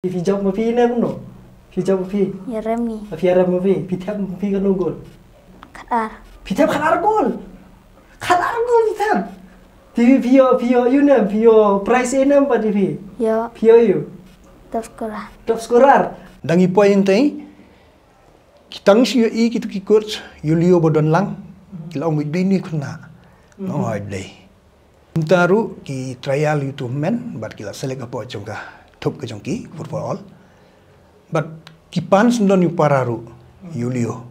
Phi chọc mà phi nè cũng nổ. Phi chọc phi. Yeremi. Phi ara mà phi thép phi cái nô gol. Qatar. Phi thép khát gol. Khát gol phi thép. Thì phi you nè phi price nè mà đi phi. Yo. Phi you. Top scorer. Top scorer. Dangi point tay kitang siya kita coach Julio bodon lang kilang bini kuna no day taru ki trial itu men but kila select apa jongka top ke jongki football but kipan sendon yu pararu Julio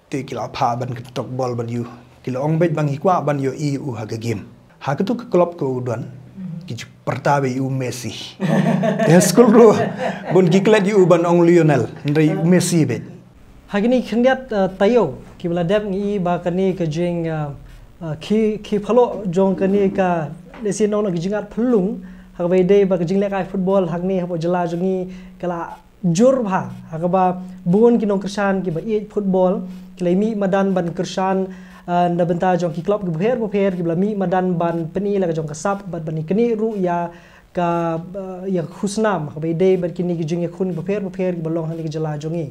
te kila pha ban tok ball ban yu kila ong bet bang hikwa ban yo i u haga game ha ke tu ke klub ko udon ki pertabe yu Messi ya school ro bon giklet yu ban ong Lionel ndai Messi bet Hagini khniat tayo ki bla dep ngi ba kani ka jing ki phalo jong kani ka lesin ong ki jingat phulung hak bai dei ba ka jing le kai football hak ni habo jala jongi kala jur bha hak ba buon ki nong kersan ki ba i football ki mi madan ban kersan na benta jong ki club ki bher ki bla mi madan ban peni la ka jong kasap ban kani ru ya ka ya khusnam hak bai dei ban kini ki jing ya khun bher ki balong hani ki jala jongi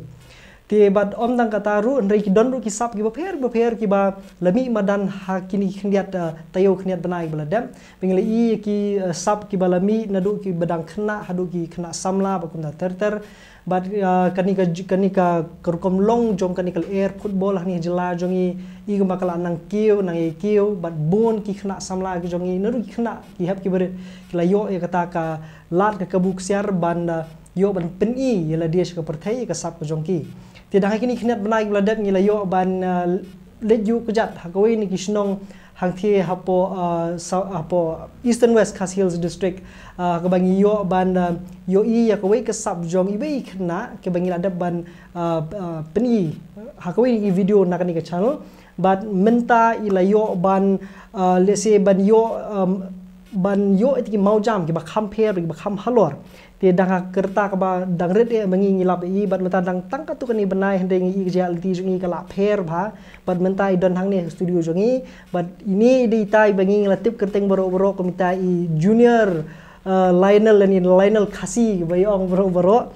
Ti bad om dang kataru ndai ki donru ki sap ki bapher ki ba lami madan hakini khniat tayo khniat banai baladam bingli I ki sap ki balami nadu ki badang khna hadu ki khna samla ba kunta ter bad kani ka kerkom long jong kani kal air football hani jela jongi I ka bakala nang kiu nang e kiu bad bon ki khna samla ki jongi nadu ki khna ki hap ki ber ki la yo e kata ka lat ka kabuk siar ban yo ban peni yela dia ka perthai ka sap ka jongki Tidak kini kena benai beladat ngila yo ban let you kejat hakawai ni kisnong hang thi hapo Eastern West Khas Hills District kabangi yo ban yo I hakawai kesap jong ibai kena kabangi ada ban peni hakawai ni video nak ni ke channel but menta ila yo ban let's say ban yo itiki mau jam ki ba compare ki ba kham halor Ti dang kerta ka ba dang red e mangi ngilap I bat mata dang tang ka tu kani benai hende ngi I alti jungi kala pher bha bat mentai don hang ni studio jungi bat ini di tai bangi ngelatip kerteng boro komita I junior Lionel Khasi ba yong boro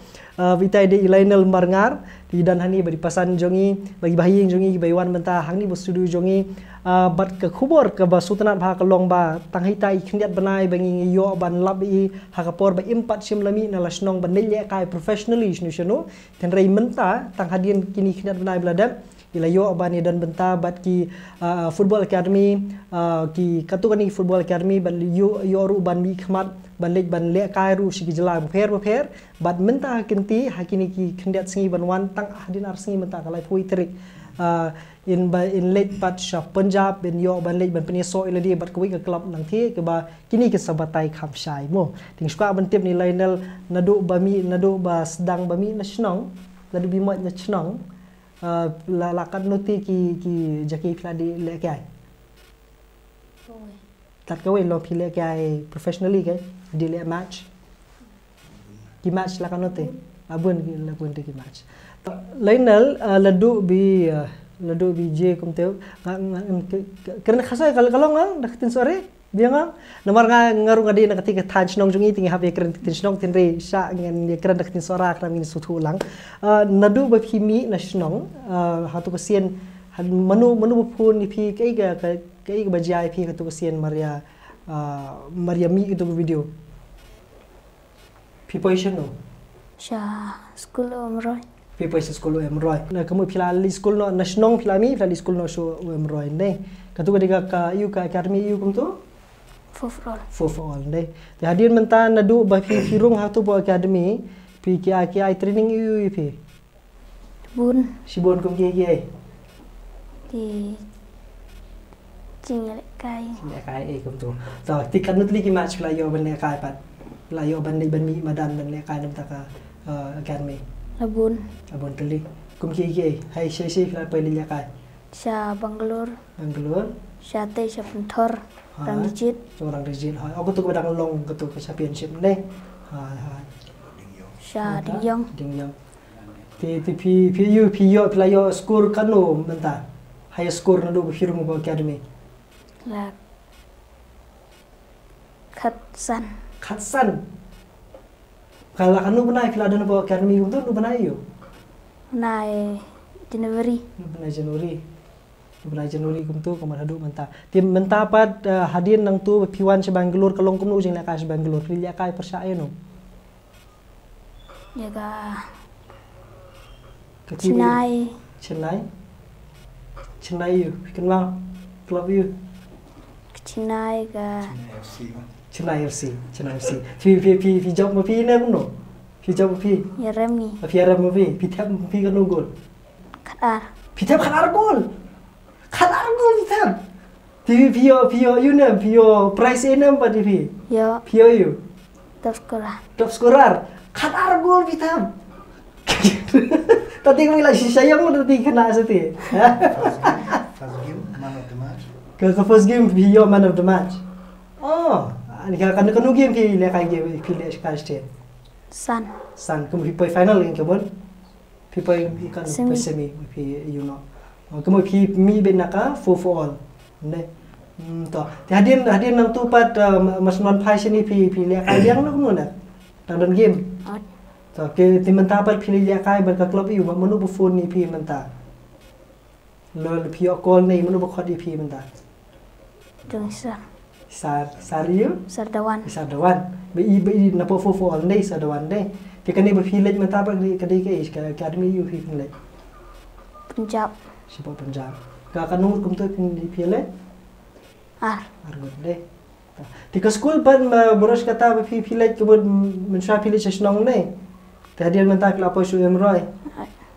vitai de Lionel Marngar di dan hani bagi pasan jongi bagi bahi jongi bagi wan menta hang ni bo studio jongi bat ke khubor ke ba sultanat bha ka long ba tang hitai khniat banai bangi yo ban lab I hakapor ba impat sim lami na lasnong ban le kai professionally snusno ten rei menta tang hadien kini khniat banai bladam ila yo ban dan benta bat ki football academy ki katukani football academy ban yo ru ban mi khmat ban le kai ru sigi jela bapher bat menta kinti hakini ki khniat singi ban wan tang hadin ar singi menta kalai phui trik in late part shop Punjab ben yo ban late ban peni so ila dia bat kwi ke club nang thi ke ba kini ke sabatai kham shai mo ting skwa ban tip ni Lionel nadu ba sedang bami nasional nadu bi mat nasional la kan noti ki jaki pladi le kai tat kawai lo pile kai professionally kai di le match ki match la kan noti abun ki match Lionel ladu bi je kum teu kerana khasa kalau ngang dak tin sore biang nomor ngaru ngadi nak ketika tanch nong jungi tingi habe keren tin snong tin re sha ngen ye keren dak tin sora kram ini sutu lang nadu ba phimi nasional hatu pasien manu pun ni phi kai ga bajai phi hatu pasien Maria mi itu video phi position no Sha school omroy. Phi position school emroy na kamu phila li school no nasional phila school no show emroy ne katu ga ka yu ka academy yu kum tu for all deh. Di hadir menta nadu ba fi rung hatu bo academy pi ki training yu pi. Bun. Si bon kum ki Di kai kum tu. So ti kan nutli ki match pla yo ban le kai pat. Pla yo ban mi madan ban le kai nam ta ka academy. Abun teli. Kum ki hai si pla pe le kai. Sha Bangalore. Sha te sha Punthor. Orang digit. Hai. Aku tu badang long ke tu ke championship ni. Hai. Sha Dingyong. Ti pi yo playo score kanu menta. High score nadu birum ko academy. La Khatsan. Kalau anu pernah pila ada napa academy tu nu pernah yo. Nai Januari. Nu pernah Januari. Nu pernah Januari kum tu kamar hadu mentah. Tim mentah pat hadir nang tu piwan se Bangalore kalong kum nu jeng nak kas Bangalore. Pilih kai persaya nu. Jaga Chennai. Chennai you. Kenal club you. Chennai ke Chennai FC. Pi job ma pi ne kum nu. Pi job pi. Ya Remni. Pi aram ma pi tap pi kan nu gol. Qatar. Pi tap khalar gol. Khalar gol pi tap. Pio you ne pio prize enem pa di pi. Yo Pio you. top scorer. Top scorer. Khalar gol pi tap. Tadi kami lagi sayang mo tadi kena seti. First game, man of the match. Ke first game Pio man of the match. Oh, ani kan kanu game pi le kai game pi le state. San. Kamu pi final yang kebon. Pi ikan semi pi you know. Kamu pi mi benaka for all. Ne. To. Hadir nang tu pat mas non phai sini pi le kai yang lu kamu na. Tang game. To ke tim mentah pat pi le kai ber ka club you manu bu phone ni pi mentah. Lo pi call ni manu bu khot di pi mentah. Jong Sariu Sardawan. Be napa for all ni Sardawan ni. Pi kan ni bu pi le mentah pat di ke academy you pi le. Punjab. Siapa Punjab. Ka kanu kum tu pi le. Argut deh. Di ke school pan boros kata pi le ke bud mensha pi le sesnong ni. Hadir mentah pila apa su emroy.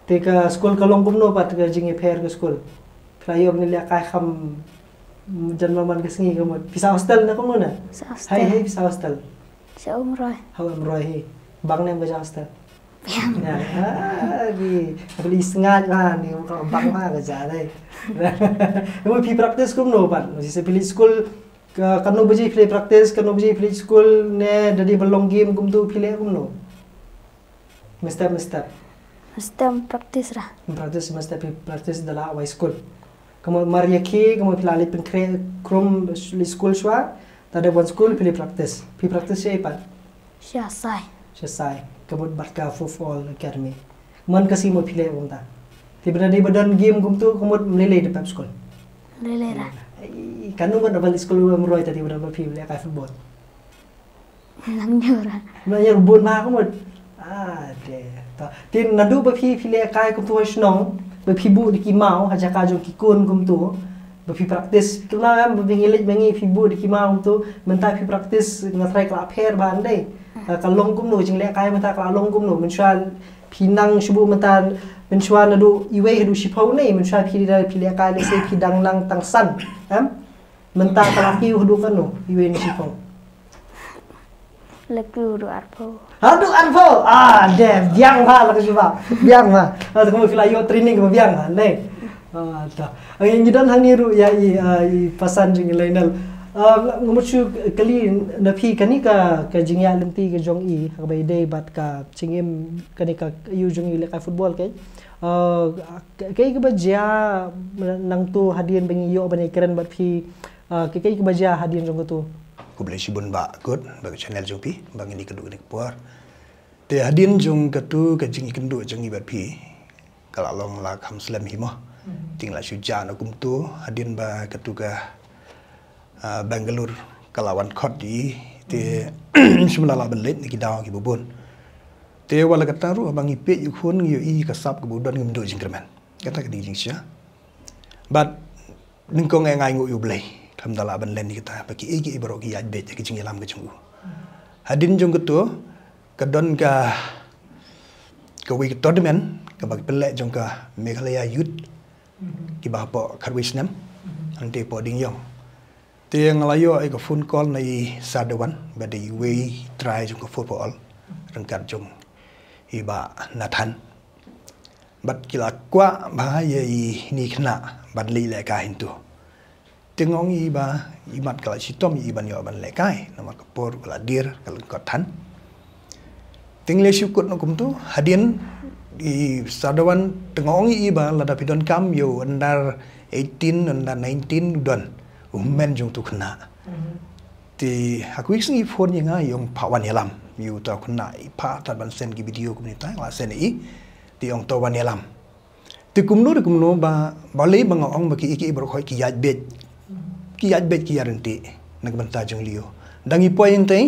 Tika school kalong kumno pat ke jingi fair ke school. Prayo ni le kai kham janmaman ke singi kamu. Pisa hostel na kamu na. Hai pisa hostel. Sa umroy. How emroy he. Bang nem ke hostel. Ya, di beli sengat kan ni kalau bang mah ke jare. Kamu pi practice kumno pat. Mesti pilih school kanu beji pilih practice, kanu beji pilih school ne dari belong game kum tu pilih kumno. Mesti Praktis lah. Praktis dalam awal school. Kamu mariaki, kamu pilih alih krom school shwa, tadi one school pilih praktis. Pilih praktis siapa? Syasai. Kamu berka football academy. Man kasih mau pilih orang ta. Tiba di badan game tu kamu meleleh di pep school. Meleleh lah. Kanu mana balik school meroy tadi berapa pilih kayak football. Nanya rubun mah kamu. Deh. Tin nadu bapi pilih kai kum tu snong, bapi bu di kimau haja kajong kikun kum tu, bapi praktis. Kena bapi ngilit mengi pibu di kimau tu, mentah pi praktis ngatrai kelap hair bandai. Kalong kum nu jing le kai mentah kalong kum nu mensual pinang subuh mentah mensual nadu iwe hadu sipau ni mensual pilih kai le se pidang nang tangsan. Mentah kalaki hadu kan nu iwe ni sipau. Lagu do arpo. Aduh arpo. Damn, biang mah lagi coba. Biang mah. Kamu kira yo training ke biang mah, ne. Dah. Yang jidan hang niru ya i pasan jing lainal. Ngamucu kali napi kani ka jingya lenti ke jong i habai day bat ka cingim kani ka yu jong i lekai football kai. Kai ke baja nang tu hadian bengi yo bani keren bat pi kai ke baja hadian jong tu. Ku boleh sibun ba good bagi channel jong pi bang ini kedua ni puar. Te hadin jong ketu ke jing ikendu jong ibat pi. Kalau long la kham slam himo. Tinggal suja na kum tu hadin ba ketu ke Bangalore kalawan khot di te semula la belit ni kidaw ki bubun. Te wala kata ru bang ipe yu khun yu i kasap ke budan ngem do jing kerman. Kata ke di jing sia. But ning ko ngai ngai ngu yu blai. Alhamdulillah ban len kita bagi igi ibro ki yaj bet ki jinglam ke junggu hadin jung ketu kedon ka wi tournament ka bagi pelek jung ka Meghalaya youth ki ba po kharwisnam ante po ding yong te ngalayo ai ka phone call nai Sardawan ba de we try jung ka football rangkat jung iba nathan bat kila kwa ba ye ni khna ban li le ka hintu tengong iba imat kala sitom iban yo ban lekai nama kapor kala dir kala kotan tingle syukut no kumtu hadin di Sardawan tengong iba lada pidon kam yo under 18 under 19 don men jung tu kena ti aku isngi phone yang yong pawan yalam you tahu kena ipa tad ban sen ki video kum ni tai la sen i ti ong to ban yalam ti kum no ba le bang ong ba ki bro khoi ki yaj bet ki yarenti nak ban ta jong liu dang i point tai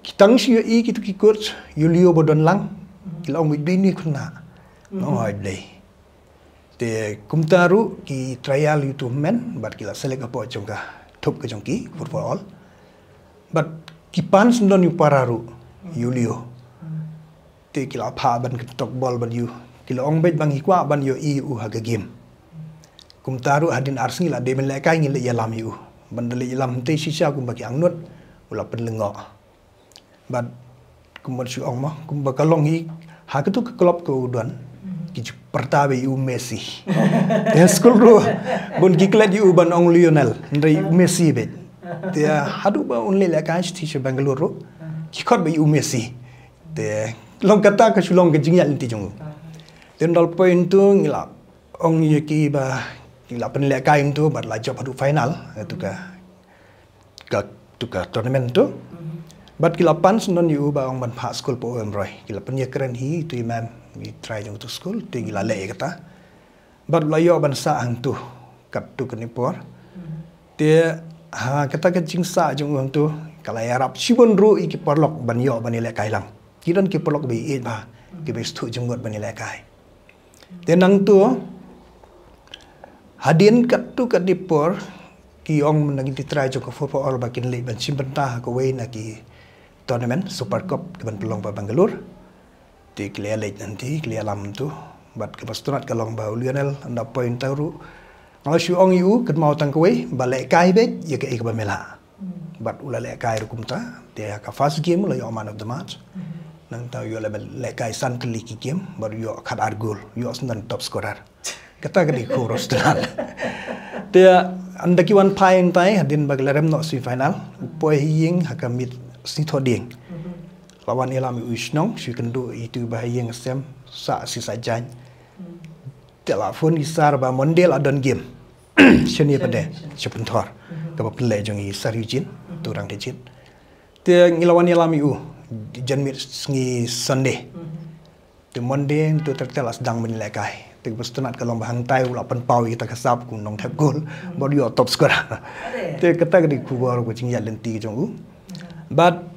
ki tang si i ki tu ki coach yu liu bodon lang ki long mi bini khuna no hoi le te kum taru ki trial you to men but ki la select apo jong ka thop ka jong ki football but kipan sendon yu pararu Yulio te kila pha ban tok ball ban yu kila ong bet bang hikwa ban yo i u ha game kum taru hadin arsing la de men la kai ngil yalam yu ban le yalam te sisa kum bagi angnut ula pen lengo but kum ban su ong ma kum ba kalong hi ha ka tu klop ko don ki pertabe yu Messi ya school ro bon giklet yu ban ong Lionel ndai Messi bet dia hadu ba only la kan sti Bangalore ki khot ba yu Messi te long kata ka sulong ke jingyal ti jong ten dal point tu ngila ong ye ki ba ngila pen le kai tu ba la job hadu final tu ka tournament tu but kila pan non yu ba ong ban pha school po roi kila pen ye keren hi tu imam we try jong tu school te ngila le kata but la yo ban sa ang tu kat tu kan por te ha kata ke jingsa jong uang tu kalau Arab sibon ru iki perlok ban yo ban ile kai lang kiran ki perlok bi e ba ki be stu jong ban ile kai tenang tu hadin kat tu kat dipor ki ong nang ti try jong ko football ba kin le ban simbenta ko we na ki tournament super cup ki ban pelong ba Bangalore ti clear le nanti clear lam tu bat ke pastonat kalong ba Lionel anda point taru kalau si ong yu ket mau tang kowe balik kai bet ya ke ba mela bat ula le kai rukum ta dia ka first game lo yo man of the match nang tau yo le kai san kli ki game baru yo khat ar goal yo sendan top scorer kata ke di chorus tenan dia anda ki wan pain tai hadin bag lerem no si final poi ying hakamit si thoding lawan ilam uisnong si kendu itu bahayeng sem sa si sajan telefon isar ba mondel adon game seni pada sebentar ke pelai jong i sarujin turang dejit te ngilawan yalam yu janmit sngi Sunday te Monday tu tertelas dang menilai kai te bestunat kalong bahang tai ula pen pau kita kasap ku nong tap gol body top scorer te kata di kubar ku jing yalenti jong u but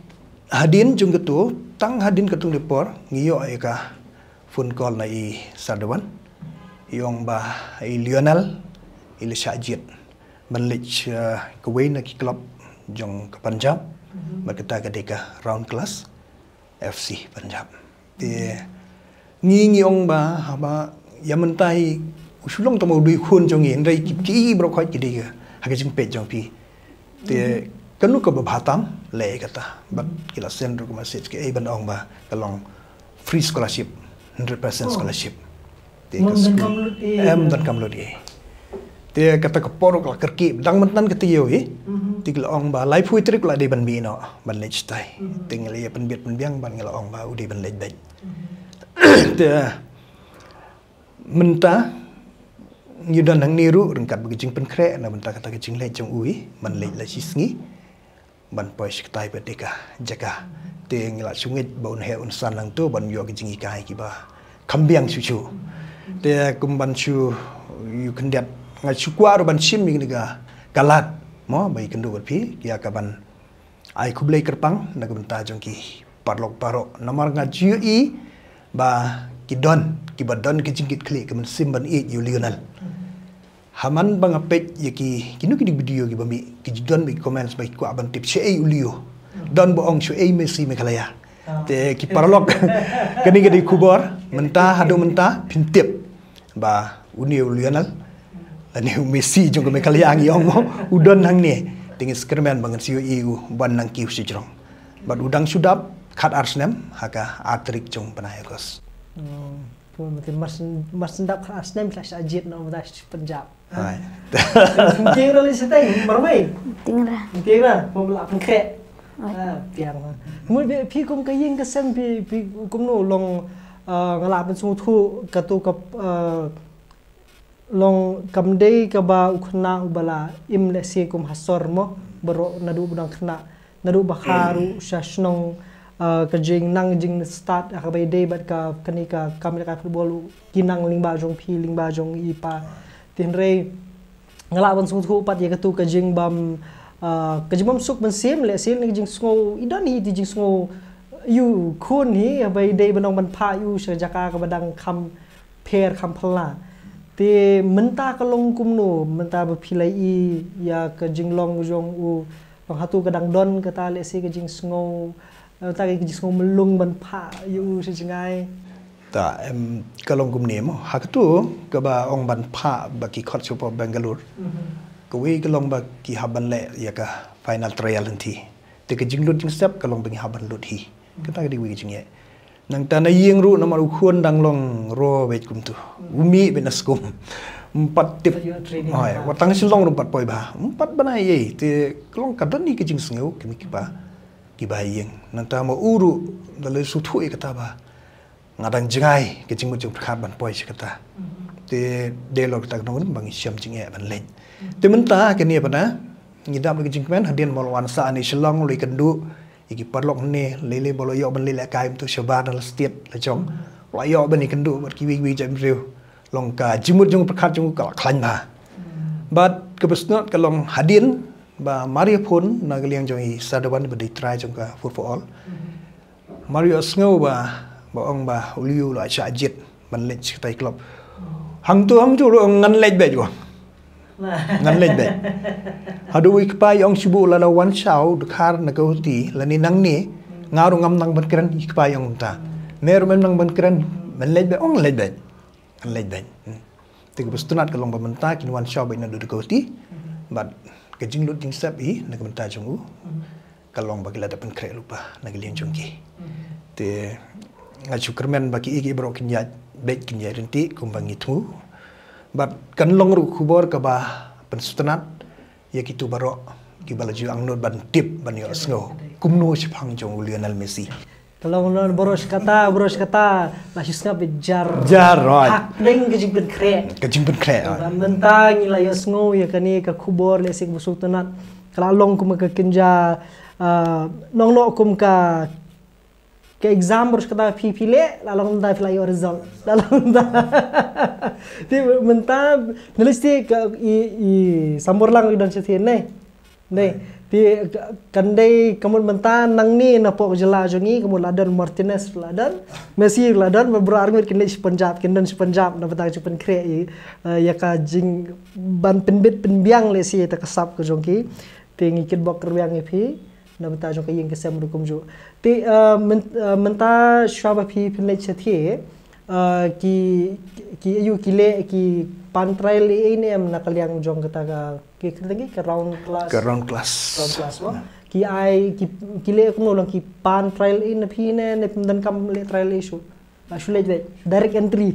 hadin jong ketu tang hadin ketung depor ngiyo ai ka phone call na i sardawan yong ba i Lionel il Shajit balik ke wayne ki club jong ke Punjab berkata ketika round class FC Punjab te ngi ong ba yamentai usulong tomo dui khun jong in rai ki bro khoi ki diga ha jing pe jong pi te kanu ko ba tam le kata but kila send ko message ke ban ong ba kalong free scholarship 100% scholarship te dan kamlut e te kata ke porok la kerki dang mentan ke tiyo e ti kila ong ba life hui trik la de ban bi no ban lech tai tinggal ye pen biet pen biang ban ngila ong ba udi ban lech dai te menta nyudan hang niru rengkat begijing pen krek na menta kata gijing lech jong ui ban lech la sisngi ban poi tai pedeka jaga te ngila sungit baun he un san lang tu ban yo gijing ikai ki ba kambiang cucu te kumban cu you kendiat ngai cukwa ban sim mi niga galat mo bai kendu pi kia kaban ai kublai kerpang na benta jongki parlok parok namar ngaji i ba kidon kibadon ki jingkit klik kemen sim ban i you Lionel haman bang apet yaki kinu ki video ki bami ki don bi comments bai ku aban tip che ai ulio don bo ong chu ai Messi me kalaya te ki parlok kani gadi kubor menta hadu menta pintip ba unio Lionel ani Messi jong me kalyang yong mo udon hang ni ting skermen bangan siu iu ban nang kiu si jong bad udang sudap khat Arsenal haka atrik jong panayakos mungkin mas sendap khat Arsenal slash ajit no mas Punjab hai mungkin rali setai marmai Tingra. mungkin lah mau belak pengkek piang mui pi kum ka ying ka sen pi kum no long ngalap ben sung thu ka tu ka long kamdei ka ba ukhna ubala im le si kum hasor mo bero nadu budang khna naru bakharu syashnong kajing nang jing start akabai day bat ka kanika kamera football kinang lingba jong phi lingba jong ipa tinre ngala ban sung thu pat ye katu kajing bam kajing bam suk ban sim le sil ni jing sngo idan hi jing sngo yu khun hi abai day banong ban pha yu sha jaka ka badang kham pher kham phla te menta kalong kumno menta ba philai i ya kajing long jong u bang hatu kadang don kata le si kajing sngo ta cái gì không lung ban pha yêu sẽ ngay ta em kalong kum nemo hakatu ka ba ong ban pha ba ki khot super Bangalore ko wi kalong ba ki haban le ya ka final trial nanti te ka jinglut jing step kalong ba ki haban lut hi ka ta di wi jing ye nang ta na yeng ru na maru khun dang long ro be kum tu umi be naskum empat tip oi watang silong empat poi ba empat banai ye te kalong kadon ni ki jing sngeu ki ba kibayeng nanta mo uru dalai suthui kata ba ngadang jingai ke jingmu jung khat ban poi kata te delok tak non bang siam jinge ban len te menta ke ni pana ngidam ke jingmen hadian molwan sa ani shlong lui kendu iki parlok ne lele bolo yo ban lele kai tu shaban dal state la jong wa yo ban ni kendu bat ki wi jam riu long ka jingmu jung khat jung ka khlan ba bat ke besnot ka long hadian ba Mario pun nagaliang jong sadawan ba di try jong ka food for all Mario sngo ba ong ba uliu la cha jit ban lech tai club hang tu ro ngan lech be jo ngan lech be hadu wi kpa yong sibu la la wan chau de khar na ko ti la ni nang ni ngaru ngam nang ban kran kpa yong ta mer men nang ban kran ban lech be ong lech be ngan lech be te ko stunat ka long ba menta kin wan chau be na de ko ti but kajing lut jing sap i na kamenta jungu kalong bagi la dapan kre lupa na gilian jungki te ngachu kermen bagi igi bro kinya bet kinya renti kumbang itu bat kan long ru kubor ka ba pensutanat ya kitu baro ki balaju angnut ban tip ban yo sngo kumno sipang jong Lionel Messi kalau non boros kata lah hisna bejar right hak deng kajing ben kre mentang ila yo sngo ya kani ka kubor le sik busuk tanat kala long kum ka kinja nong no kum ka exam boros kata pi le la long da fly your result la long da ti menta nelisti ka i sambor lang dan setien nei ti kandai kamun menta nang ni na pok jela jongi kamun ladan Martinez ladan Messi ladan berargut kini Punjab kindan Punjab na batang chupan kre ya ka jing ban penbit penbiang le si ta kasap ke jongki ti ngikit bok kerbiang pi na batang jong kayeng kesem rukum jo ti menta shaba pi penle chathi ki ayu kile ki pantrai le ini am nakaliang jong kata ki kengi ke round class wa ki ai ki le ko long ki pantrai in phi ne dan kam le trial issue shule be direct entry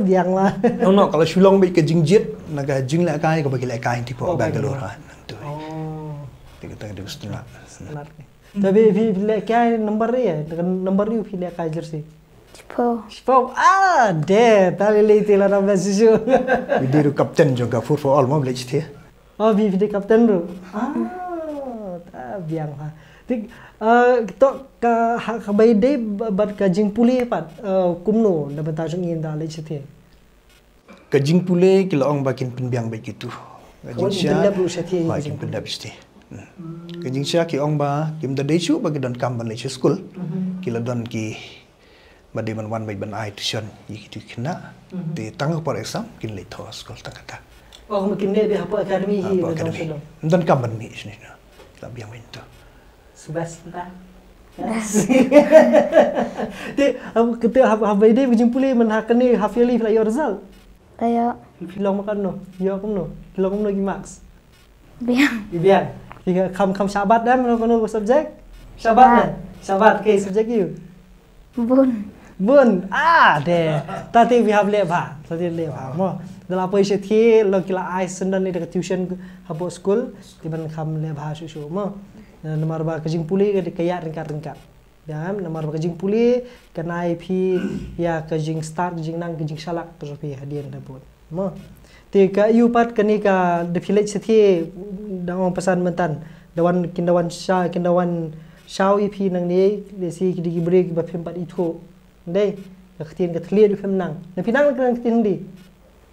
biang lah no kalau shulong be ke jingjit naga jing la kai ko bagi la kai tipo Bangalore ha tu kita ada setengah tapi phi le kai number ya number yu phi le kai jersey Spau. Deh, tali leti lah nama susu. Video kapten juga food for all mau beli citi. Oh, video kapten tu. Biang ha. Tik, kita ka bayi day bat kajing puli pat kumno dapat tahu ingin dah beli citi. Kajing puli kilo orang bakin penbiang baik itu. Kajing sia. Bakin pendap citi. Kajing sia ki orang ba kim dah desu bagi don kam beli school. Kilo don ki badi man wan bai ban ai tuition yikitu kena te tang por exam kin le tho school tang kata oh mungkin dia apa academy hi dan kamban mi sini na la biang winto subasta te kita habai dia berjumpa man hakani hafili la result Tayo. Film makan no yo kumno film no gi max biang jika kam sabat dah no subjek sabat ke subjek you bun deh tadi we have leva mo dalam apa isi thi lo kila ai sendan ni dekat tuition habo school tiban kham leva susu mo nomor ba kajing puli ke kaya ringkat dan nomor ba kajing puli kenai pi ya kajing start kajing nang kajing salak terus pi hadian dapur mo ti ka yu pat kani ka the village thi dang pesan mentan kindawan shau EP nang ni desi kidi break ba phim pat itu dei ka khtin ka thlier du phim nang na pinang kan khtin di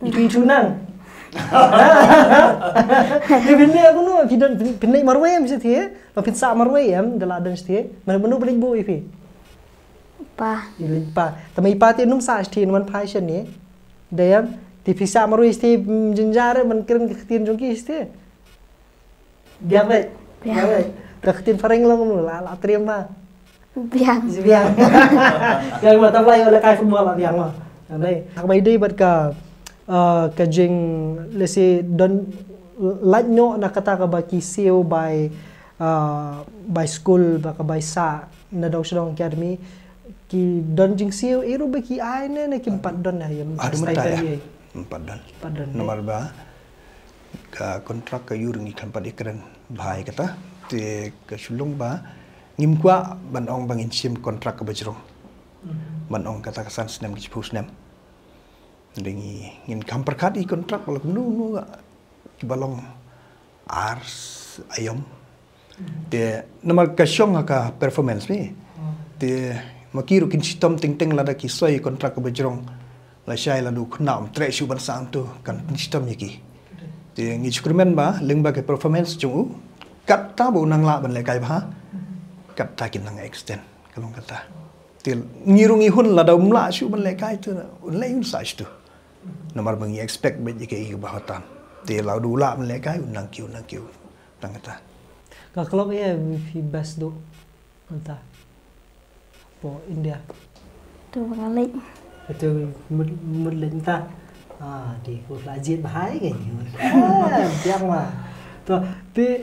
itu nang ni pinne aku no pinne marwe am se the ba pin sa marwe am dala dan se menu balik bu EP Pa. Pa tamai pa ti num sa stin man phai chen ni deyam ti pisa marwe ste jinjare man kren ka khtin jong ki ste biang vậy biang vậy được tin phanh long là tiêm mà Biang. biang biang mà tao lại cái football là biang mà đây thằng bay đi bật cả cái jing let's say don like no na kata ka ba ki siêu by school ba ka by sa na daw sidong academy ki don jing siêu iro ba ki ai ne ki 4 don na yam stay tadi 4 don nomor 3 ka kontrak ka yur ngi kan padi keren bahai kata te ka sulung ba ngim kwa ban ong bangin sim kontrak ka bajrong ban ong kata kasan snem ki pus nem dengi ngin kam perkat i kontrak balak nu ki balong ars ayom te nomor ka syong ka performance ni te makiru kin sitom ting ting lada ki soi kontrak ka bajrong la shai la du khnam tre shu ban sang tu kan sitom yaki thì nghĩ chú men ba lưng ba cái performance chung cắt ta bộ năng lạ bên lại cái ba cắt ta kinh năng extend cái long cắt ta thì nghĩ hun là đồng lạ chú bên lại cái tu lấy un sai tu nomor bang expect bên cái bahatan thì lão đủ lạ bên lại cái năng kiu năng ta cái club ấy phi best do anta po India Tu balik. itu mud ta di ko lajit bahai ke biang ma to ti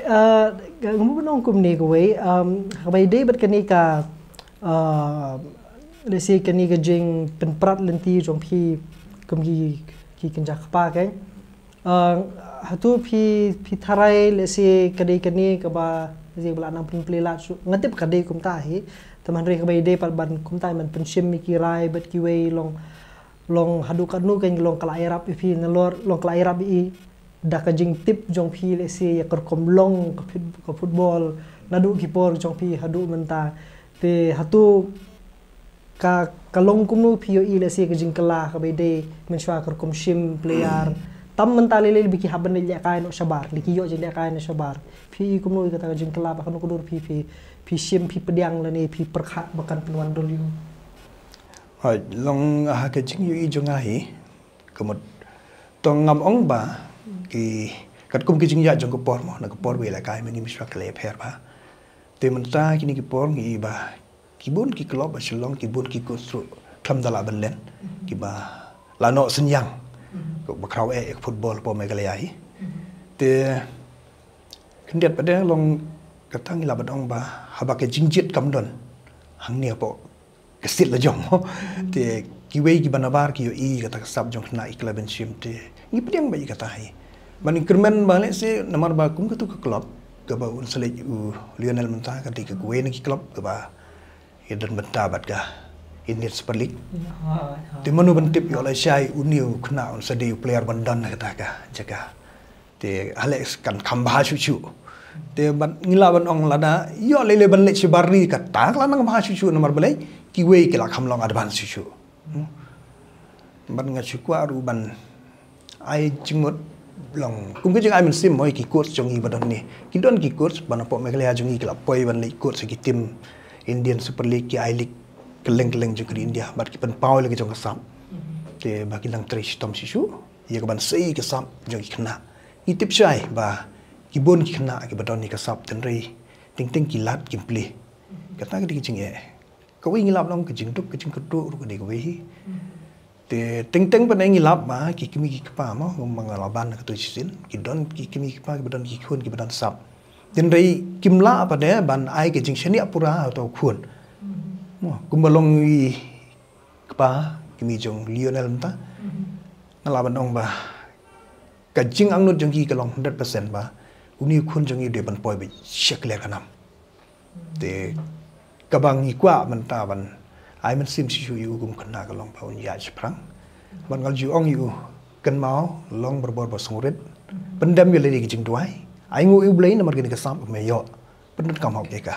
ngum nong kum ni ko we bai dei bat kani ka le si kani ka jing pen prat lenti jong phi kum ki kan jak pa ke hatu phi tharai le si kani ka ba ji bla nang pun plela ngatip ka dei kum ta hi taman re ka bai dei pal ban kum ta man pen sim mi ki rai bat ki we long hadu kanu kan long kala irap ipi nalor long kala irap i da ka jing tip jong phi le si ya kor kom long ka football nadu ki por jong phi hadu menta te hatu ka long kumnu phi yo i le si ka jing kala ka be de men shwa kor kom shim player tam menta le biki haban le ka no shabar liki yo jing le ka no shabar phi kumnu ka ta jing kala ba kanu kudur phi shim phi pediang le ni phi perkha bakan penuan doliu long cái chính yêu cho ngay có một tông ngầm ống bà cái cắt cung cái chính gia trong cái port mà nó cái port về lại cái mình nghĩ cái lẹp hết bà thì mình ta cái này cái port nghĩ bà cái bốn cái club ở Sri Lanka cái bốn cái construct tham gia là bên lên cái bà là nọ sinh yang cái bà khâu football po mấy cái này thì kinh điển bên đây long cái thằng là bên ông bà haba cái chính trị cầm đòn hàng nhiều po kesit lah jom, te kiwei ki banabar ki yo i kata sab jom na ikla ben sim te ngi pediang bai kata hai ban kermen balik se nomor ba kum katu ke klub ke ba un selej Lionel Menta ka ke kuwe ni klub ke ba dan benta bat ga Indian Super League te manu bentip yo la shai uniu khna un sedi player bandan kata ka jaga te Alex kan khamba chu te ban ngila ban ong lada yo lele ban le chibari kata la nang ma chu nomor balai kiwei kila kamlong advance chu ban nga chu aru ban ai jingmot long kum ke jing ai men sim moi ki coach jong i badon ni ki don ki coach ban po meglea jong i kila poi ban le coach ki tim Indian Super League ki I League keleng jong ki India bat ki pan pau le ki jong sam te ba ki lang trish tom chu ye ka ban sei ki sam jong ki khna i tip chai ba ki bon ki khna ki badon ni ka sap ten rei ting ki lat ki pli kata ki jing e kau ingin lap long kejing tu kejing kedua ru kedai kau te ting pada ingin lap ma ki kimi ki kapa ma mangalaban ka tu sin ki don ki kimi ki pa ki badan ki khun ki badan sap den rei kimla pada ban ai kejing shani apura atau khun mo kumbalong i kapa kimi jong Lionel Menta ngalaban ong ba kejing angnut jong ki kalong 100% ba uni khun jong i de ban poi be shekle kanam te kabang ikwa menta ban ai man sim si yu gum khna ka long paun ya sprang ban gal ju ong yu kan mau long berbor bosngurit pendam yo le ki jing duai ai ngu iu blei na mar gini kasam me yo penut kam hok ka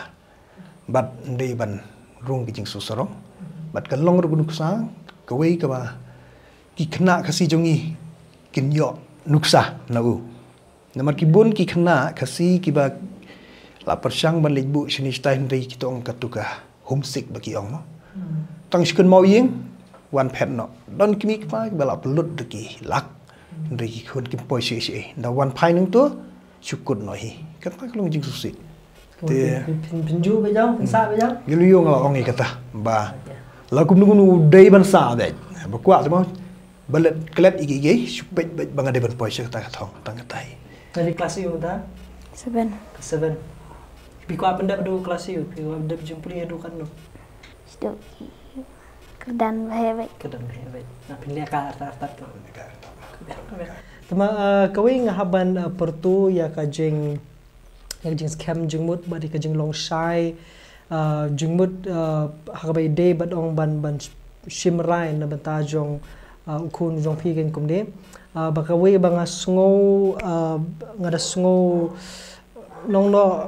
bat ndei ban rung ki jing su sorong bat kan long ru nuksa ka wei ka ba ki khna khasi jongi kin yo nuksa na u namar ki bun ki khna khasi ki ba la persang ban lebu sini stai ndei ki tong katuka homesick ba ki ong mo tang skun mau ying wan pet no don ki mi ka ba la pelut de ki lak ndei ki khon ki poi si si da wan pai nung tu syukur no hi kan pa long jing su si te pinju be jang sa be jang gilu yo ngala ong kata ba la kum nu dei ban sa de ba kwa mo balet klet igi supet bang ade ban poi sa ta thong tang tai dari kelas you ta 7 7 Piko apa ndak do kelas you piko ndak jemput ya do kan no Sedok kedan bae kedan bae na pinlia ka arta to tama kawai ngahaban pertu ya ka jeng yang jeng scam jengmut badi ka jeng long shai jengmut hakabai de badong ban shimrai na batajong ukun jong pi gen kumde bakawai banga sngo ngada sngo nong no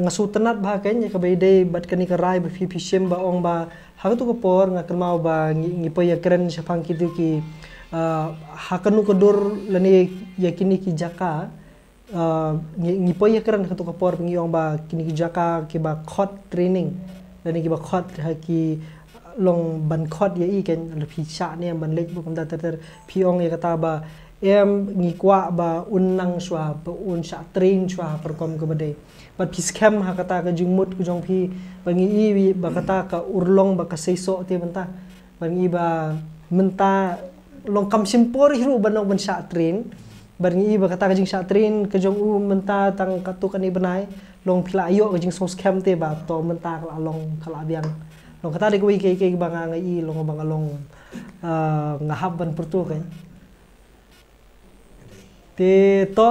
ngasu tenat ba ken ya kabai de bat kani ka rai ba fi shim ba ong ba hakatu ko por ngakmau ba ngipo ya keren sapang kitu ki hakanu kedur lani yakini ki jaka ngipo ya keren hakatu ko por ngiong ba kini ki jaka ki ba khot training lani ki ba khot ki long ban khot ya i ken pi cha ne ban lek bu kam da ter pi ong ya kata ba em ngikwa ba unnang swa ba un sha train swa perkom ke bade bat pi scam ha kata ka jungmut ku jong pi bangi i ba kata ka urlong ba ka seiso te banta bangi ba menta long kam simpor hiru banong ban sha train bangi i ba kata ka jing sha train ke jong u menta tang katu kan i banai long pila ayo ka jing so scam te ba to menta kala long kala biang long kata de ko i ke banga ngai long banga long ngahab ban pertu kan te to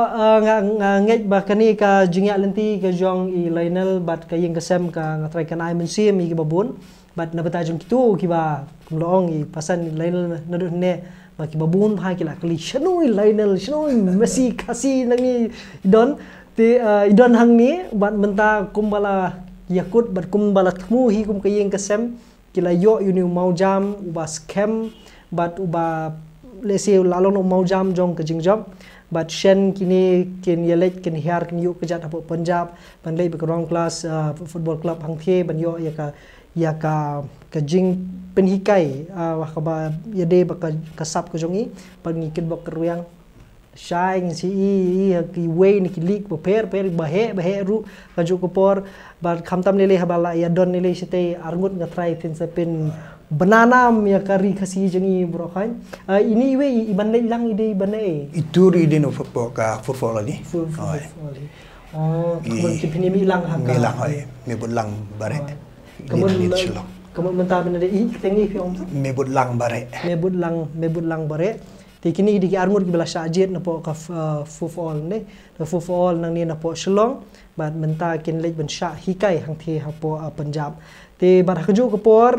ngej ba kani ka jingya lenti ka jong i Lionel bat ka yeng kasem ka ngatrai kan ai mensim i babun bat na bata jong kitu ki ba kumloong i pasan Lionel nadu ne ba ki babun ha ki la kali shanui Lionel shanui Messi kasi nangi idon te idon hang ni bat menta kumbala yakut bat kumbala thmu hi kum ka yeng kasem kila yo uni mau jam uba scam bat uba lese lalong mau jam jong ka jingjob but Shen kini kin yelek kin hiar kin yuk kejat apo Punjab ban lei bekrong kelas football club hang the ban yo ya ka jing penhikai wah ka ba yade ba ka sap ko jongi ban ngikit bok keruyang shine si i ki way ni ki lik bo per bahe ru ka ju ko por ban khamtam lele habala ya don lele site arngut ngatrai tin sepin bananam ya kari kasi jengi bro kan ini we iban lang ide iban itu ide no football ni oh kemudian kipini milang haka milang hoy me bulang bare kemudian mentah benda i tengi film me bulang bare tikini di armur ki bela sajid na po ka football ne na football nang ni na po Shillong bat menta kin lej ban sha hikai hang the hapo Punjab te bar haju ko por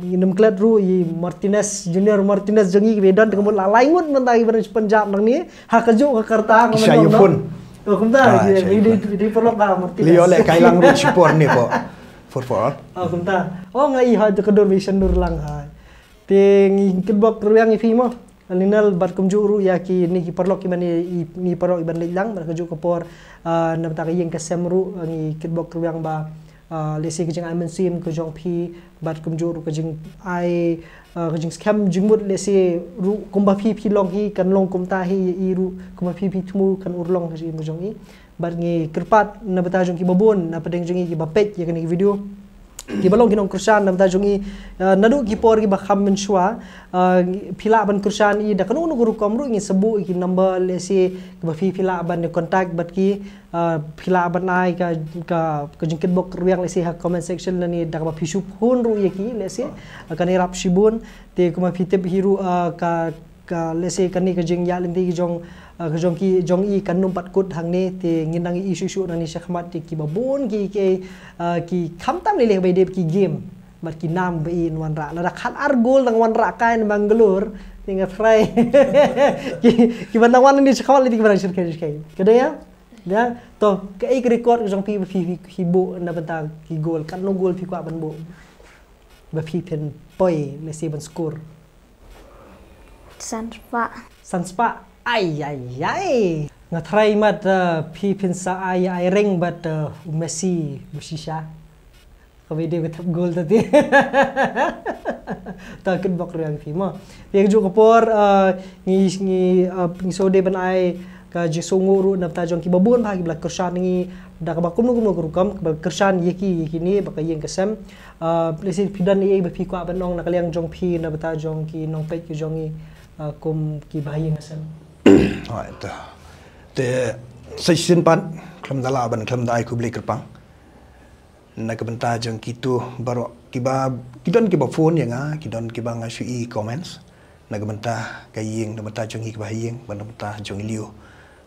inum klat ru i Martinez Junior Martinez jengi bedan dengan mula laingut mentai bar Punjab nang ni ha kaju ka karta ko men oh kumta di perlok ka Martinez lio le kai lang ru support ni po football oh kumta oh ngai ha to kedor vision dur lang ha te ngi kedbok ru yang ifi mo Linal bat kumjuru ya ki ni ki perlok ki mani ni perlok iban lang bar kaju ko por na ta yeng ka semru ngi kedbok ru yang ba lesi kejeng ai mensim kejong pi bat kumjuru kejeng ai kejeng scam jingmut lesi ru kumba pi long hi kan long kumta hi i ru kumba pi tmu kan urlong kejeng kejong i bat ngi kerpat na bata jong ki babon na pedeng jong ki bapet ya kan video ki balong kinong kursan na bata jong i nadu ki por ki bakham menshwa pila ban kursan i da kanu guru komru ngi sebu ki number lesi ki bafi pila ban ni contact bat ki pila ban ai ka jengkit bok ruang lesi ha comment section ni da ka pisu pun ru ye ki lesi kan irap shibun te kuma pitep hiru ka lesi kan ni ka jeng ya lenti ki jong i kan numpat kut hang ni te nginang i isu nang ni syakmat ki babun ki khamtam lele bai de ki game mat ki nam bai wan ra la khat argol nang wan ra kai na Bangalore tinggal try ki bandang wan ni sekolah di barang shirkai kada ya Dia to cái record trong phi bộ na benta ki goal kan no goal phi kwa ban bộ ba phi pen poi le si ban score Sanspa ai nga try mat phi pen sa ai ring but Messi busisha kami dia betap goal tadi takut bak riang phi mo dia ju kapor ngi so de ban ai ka jisunguru na ta jong ki babun bagi blak kersan ngi da ka bakum no rukam kersan yeki ni baka yeng kesem lesi pidan ni ba phi kwa banong na kaliang jong phi na bata jong ki nong pek ki jong ni kum ki bahayeng kesem hai ta te session pan klam dala ban klam dai ku blik kerpang na ka banta jong kitu baro kiba kidon kiba phone yang kidon kiba nga sui comments na ka banta ka yeng na banta jong ki bahayeng ban banta jong liu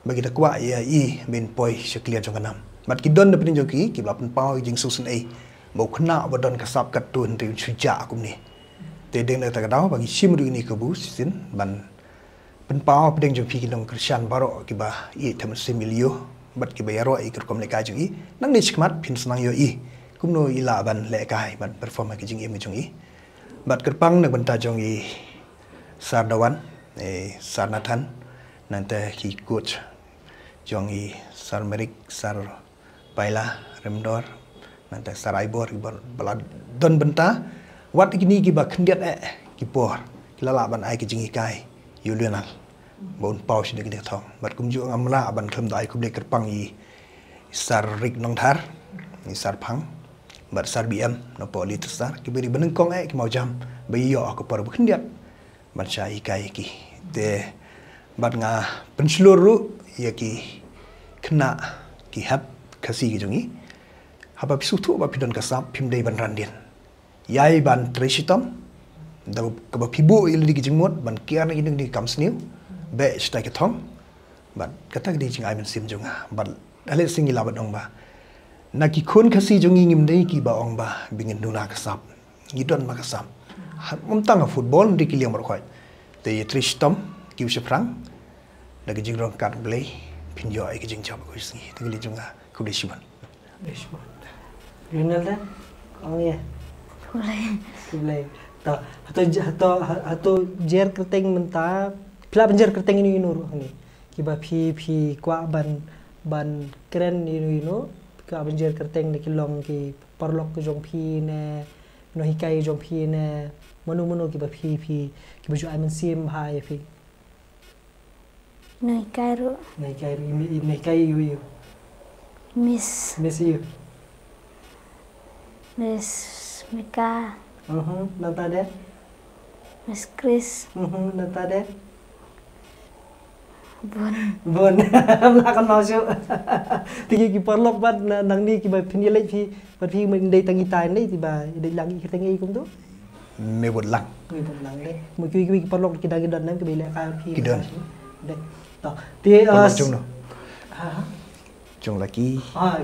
bagi ta kwa ya ben poi seklia jong kanam mat kidon na pin jong ki blap pau jing susun mau khna bodon ka sap kat tun ti chuja kum ni te deng na ta ka daw bagi simru ni ka bu sin ban pen pau pin jong pi kilong krishan baro ki ba tham similio bat ki ba yaro ker kom le ka jong nang ni chikmat pin snang yo kum no ila ban le kai ban perform ki jing mi jong bat kerpang na banta jong sardawan sarnathan nanti ki coach jongi sar merik sar paila remdor nanti sar aibor bala don benta wat kini ki ba khndiat ki por kilala ban ai ki jingi kai yulional bon pau si de thong bat kum ju ngamla ban kham dai kum le kerpang sar rik nong thar ni sar phang bat sar bm no poli sar ki beri beneng kong ki mau jam bayi yo ko por khndiat ban sai kai ki te bat nga penseluruh ya ki kena ki hab kasi ki jongi haba pisutu ba pidon kasap pimdei ban randin yai ban tresitom da ka ba pibu il di jingmot ban kiar ni di kamsniu be sta ki thong bat kata di jing ai men sim jonga bat ale singi la badong ba na ki khon kasi jongi ngim dei ki ba ong ba bingin duna kasap ngidon ma kasap mom tang football di ki liang mar khoi te tresitom kiu seprang lagi jing rong kat blay pinjo ai jing job ko sini tinggal junga ku desiban Lionel dah oh ya boleh atau jer kerteng menta pila penjer kerteng ini nur ni kiba phi kwa ban keren ini no ka penjer kerteng ni kilong ki parlok ke jong phi ne no hikai jong phi ne manu kiba phi kiba ju ai men sim hai phi Nei Cairo you Miss you Miss Mika nanta deh Miss Chris nanta deh Bon belakang masuk tinggi ki parlok bat nang ni ki ba pinjelek phi mình đây tangi tai ni tiba dei lagi kita ngi kum tu me bot lang deh mo ki parlok ki dagi dan nang ki bele ka phi kidon deh to ti chung no chung lagi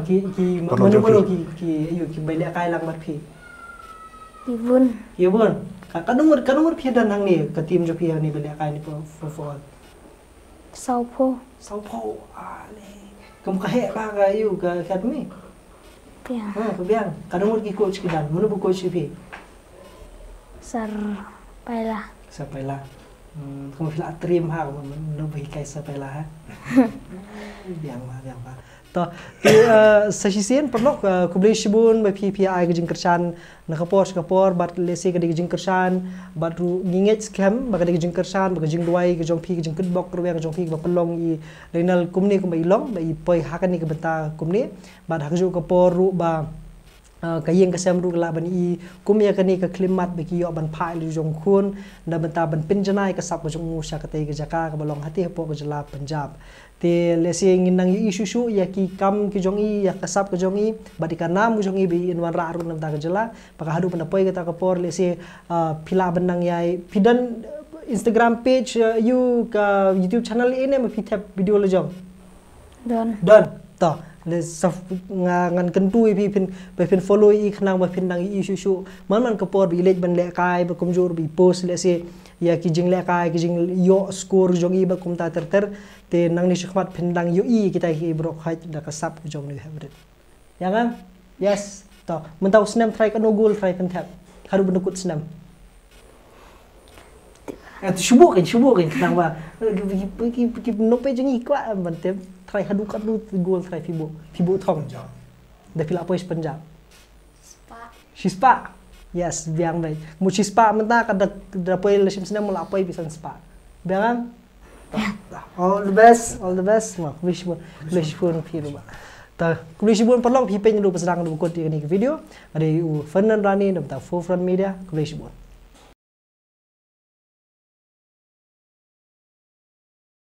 ki manu ki ayo ki bele kai lang mat phi Ibun ka nomor phi dan nang ni ka tim jo phi ni bele kai ni for Sao Paulo ale kamu kahe ba ga yu ka academy biang ka nomor ki coach ki dan manu bu coach phi Sar Paila kamu fila trim ha no bhi kai sa paila ha biang ba to sa sisien perlok ku beli shibun ba phi ai ga jing kersan na kapor bat lesi ga jing kersan bat ru nginget scam ba ga jing kersan ba ga jing duai ga jong phi ga jing kutbok ru ga jong phi ba pelong I renal kumni kum ba ilong ba I poi hakan ni ga benta kumni bat ha ju kapor ru ba kayeng kasem ru la ban I kumya kani ka klimat ba ki yo ban phai lu jong khun na benta ban pinjanai ka sap ga jong musha ka te ga jaka ka balong hati po ga jala Punjab te lesi nginang isu ya ki kam ki jong I ya kasap ka jong I badika nam jong I bi inwan ra ru nam ta ka jala paka hadu pana poi ka ta ka por lesi pila benang yai pidan Instagram page you ka YouTube channel ini ma pitap video le jong don to le saf ngan kentui pin follow I khnang ba pin nang isu man ka por bi lej ban le kai ba komjor bi post lesi ya ki jing lekai ki jing yo skor jong i ba kum ta ter te nang ni shikmat pendang yo i kita ki brok hait da kasap jong ni habret ya kan yes to mentau senam try kan gol try kan tap haru benukut senam Subukin nang ba ki nope jeng ikwa bantem try hadu gol try fibo thong da pila pois Punjab Spa yes biang baik mu spa menta kada da poi lesim senam mula poi pisan spa biang all the best ma wish pun phiru ba ta wish pun perlong pi pen du peserang du ko ti ni video ada Fernan Rani dan ta Forefront Media wish pun